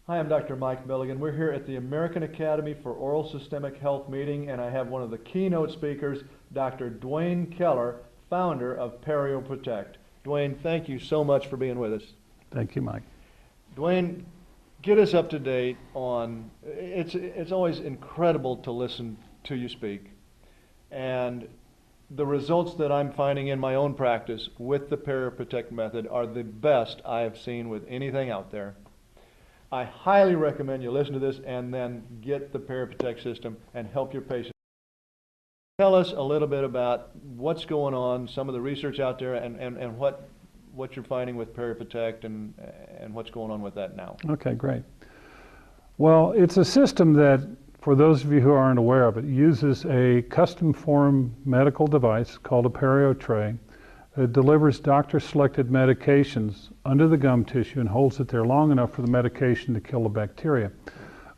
Hi, I'm Dr. Mike Milligan. We're here at the American Academy for Oral Systemic Health meeting, and I have one of the keynote speakers, Dr. Duane Keller, founder of PerioProtect. Duane, thank you so much for being with us. Thank you, Mike. Duane, get us up to date on, it's always incredible to listen to you speak, and the results that I'm finding in my own practice with the PerioProtect method are the best I have seen with anything out there. I highly recommend you listen to this and then get the PerioProtect system and help your patients. Tell us a little bit about what's going on, some of the research out there, and what you're finding with PerioProtect and what's going on with that now. Okay, great. Well, it's a system that, for those of you who aren't aware of it, uses a custom form medical device called a perio tray. It delivers doctor-selected medications under the gum tissue and holds it there long enough for the medication to kill the bacteria.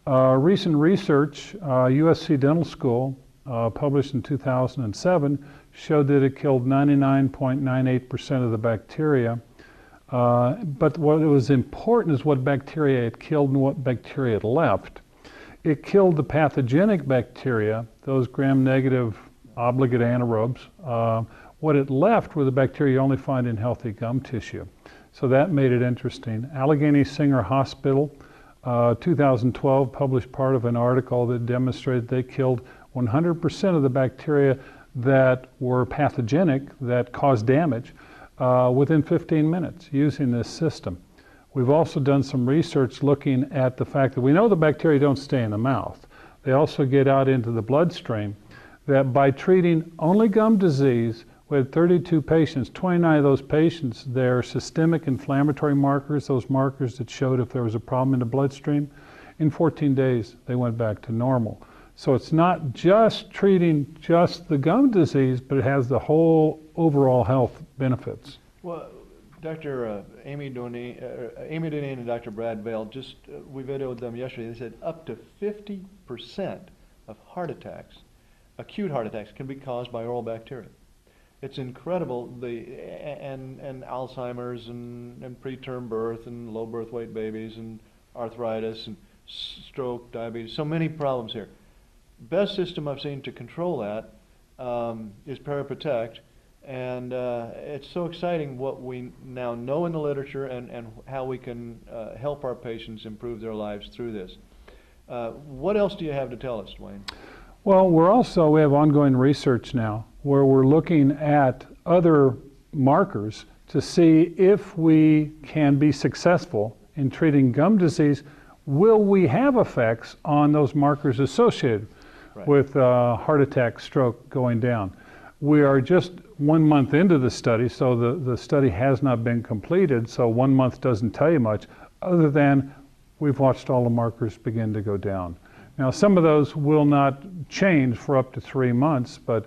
Recent research, USC Dental School, published in 2007, showed that it killed 99.98% of the bacteria. But what was important is what bacteria it killed and what bacteria it left. It killed the pathogenic bacteria, those gram-negative obligate anaerobes. What it left were the bacteria you only find in healthy gum tissue. So that made it interesting. Allegheny Singer Hospital, 2012, published part of an article that demonstrated they killed 100% of the bacteria that were pathogenic, that caused damage, within 15 minutes using this system. We've also done some research looking at the fact that we know the bacteria don't stay in the mouth. They also get out into the bloodstream. That by treating only gum disease, we had 32 patients, 29 of those patients, their systemic inflammatory markers, those markers that showed if there was a problem in the bloodstream, in 14 days they went back to normal. So it's not just treating just the gum disease, but it has the whole overall health benefits. Well, Dr. Amy Duane and Dr. Brad Vail, we videoed them yesterday. They said up to 50% of heart attacks, acute heart attacks, can be caused by oral bacteria. It's incredible, and Alzheimer's and preterm birth and low birth weight babies and arthritis and stroke, diabetes, so many problems here. Best system I've seen to control that is PerioProtect, and it's so exciting what we now know in the literature and how we can help our patients improve their lives through this. What else do you have to tell us, Duane? Well, we have ongoing research now where we're looking at other markers to see if we can be successful in treating gum disease. Will we have effects on those markers associated with heart attack, stroke going down? We are just 1 month into the study, so the study has not been completed, so 1 month doesn't tell you much, other than we've watched all the markers begin to go down. Now, some of those will not change for up to 3 months, but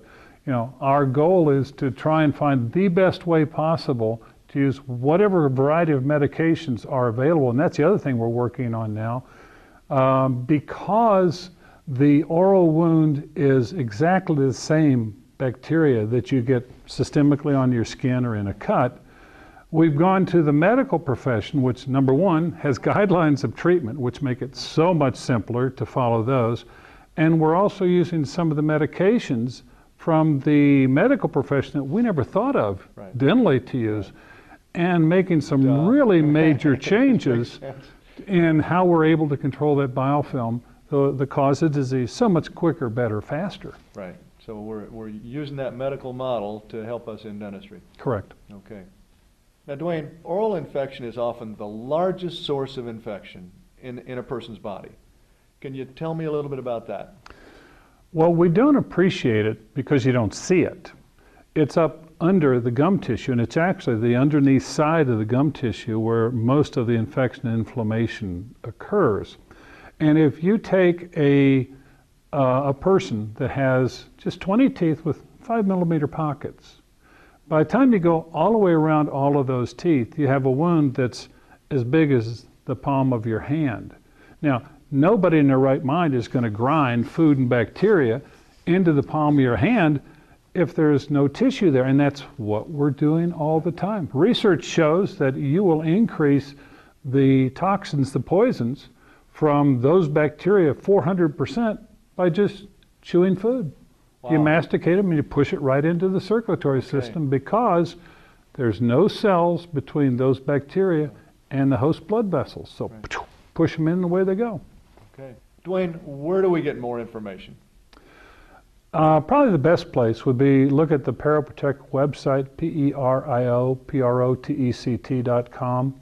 our goal is to try and find the best way possible to use whatever variety of medications are available, and that's the other thing we're working on now. Because the oral wound is exactly the same bacteria that you get systemically on your skin or in a cut, we've gone to the medical profession, which, number one, has guidelines of treatment, which make it so much simpler to follow those. And we're also using some of the medications from the medical profession that we never thought of dentally to use, and making some really major changes in how we're able to control that biofilm, the cause of disease, so much quicker, better, faster. Right. So we're using that medical model to help us in dentistry. Correct. Okay. Now, Duane, oral infection is often the largest source of infection in a person's body. Can you tell me a little bit about that? Well, we don't appreciate it because you don't see it. It's up under the gum tissue, and it's actually the underneath side of the gum tissue where most of the infection and inflammation occurs. And if you take a person that has just 20 teeth with 5-millimeter pockets, by the time you go all the way around all of those teeth, you have a wound that's as big as the palm of your hand. Now, nobody in their right mind is going to grind food and bacteria into the palm of your hand if there's no tissue there, and that's what we're doing all the time. Research shows that you will increase the toxins, the poisons, from those bacteria 400% by just chewing food. Wow. You masticate them and you push it right into the circulatory system because there's no cells between those bacteria and the host blood vessels. So push them in, the way they go. Okay. Duane, where do we get more information? Probably the best place would be look at the PerioProtect website, PerioProtect.com.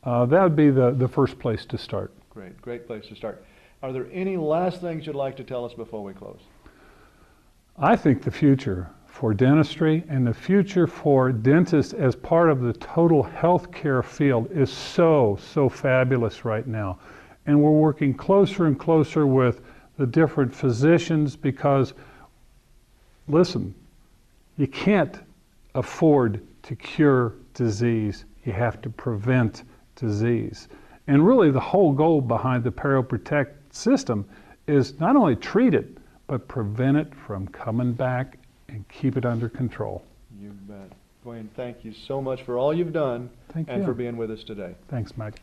That would be the first place to start. Great place to start. Are there any last things you'd like to tell us before we close? I think the future for dentistry and the future for dentists as part of the total healthcare field is so fabulous right now. And we're working closer and closer with the different physicians because, listen, you can't afford to cure disease. You have to prevent disease. And really the whole goal behind the PerioProtect system is not only treat it, but prevent it from coming back and keep it under control. You bet. Duane, thank you so much for all you've done Thank and you. for being with us today. Thanks, Mike.